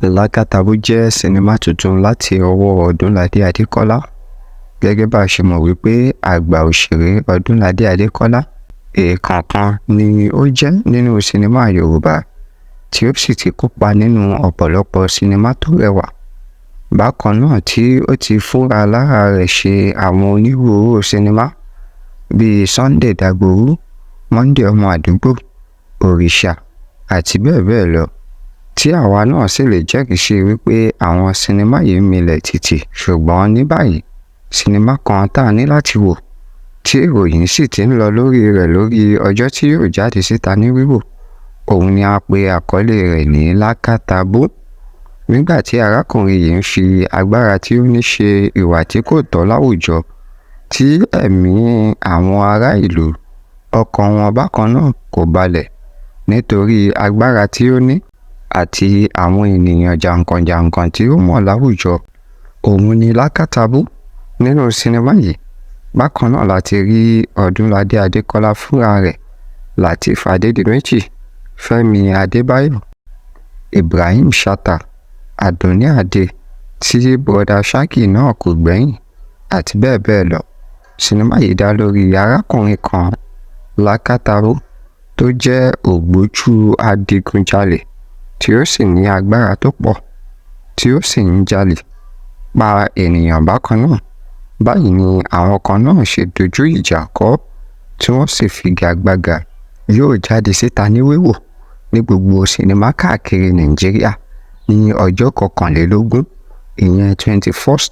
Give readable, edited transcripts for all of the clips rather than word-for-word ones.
LAKATABU jẹ́ sinimá tuntun láti ọwọ́ Odunlade Adekola. Gẹ́gẹ́ bá a ṣe mọ̀ wípé àgbà òṣèré Odunlade Adekola èèkàn ni ó jẹ́ nínú sinimá Yoruba tí ó sì ti kópa nínú ọ̀pọ̀lọpọ̀ sinimá tó rẹwà. Bákan náà tí ó ti fúnra lára rẹ̀ ṣe àwọn onírúurú sinimá bíi Sunday Dagboru, Monday ọmọ àdúgbò, Òrìṣà àti bẹ́ẹ̀ bẹ́ẹ̀ lọ, tí àwa náà sì lè jẹ́rìí sí wípé àwọn sinimá yìí milẹ̀ tìtì. Ṣùgbọ́n ní báyìí, sinimá kan tá a ní láti wò tí ìròyìn sì ti ń lọ lórí rẹ̀ lórí ọjọ́ tí yóò jáde síta ní wíwò, òun ni a pe àkọlé rẹ̀ ní LAKATABU. Nígbà tí arákùnrin yìí ń fi agbára tí ó ní ṣe ìwà tí kò tọ́ láwùjọ, tí ẹ̀mí àwọn ará ìlú, ọkàn wọn bákan náà kò balẹ̀ nítorí agbára tí ó ní àti àwọn ènìyàn jàǹkànjàǹkàn tí ó mọ̀ láwùjọ. Òun ni LAKATABU nínú sinimá yìí. Bákan náà láti rí Odunlade Adekola fúnra rẹ̀, Lateef Adedimeji, Femi Adebayo, Ibrahim Shatta, Odunlade tí broda Shaki náà kò gbẹ̀yìn àti bẹ́ẹ̀ bẹ́ẹ̀ lọ. Sinimá yìí dá lórí arákùnrin kan, LAKATABU, tó jẹ́ ògbójú adigunjalè tí ó sì ní agbára tó pọ̀, tí ó sì ń jalè, pa ènìyàn bákan náà. Báyìí ni àwọn kan náà ṣe dojú ìjà kọ, tí wọ́n sì figagbága. Yóò jáde síta ní wíwò ní gbogbo sinimá káàkiri Nàìjíríà ní ọjọ́ 21, ìyẹn 21st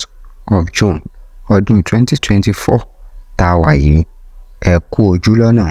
of June ọdún 2024 tá a wà yìí. Ẹ kú ojú lọ́nà.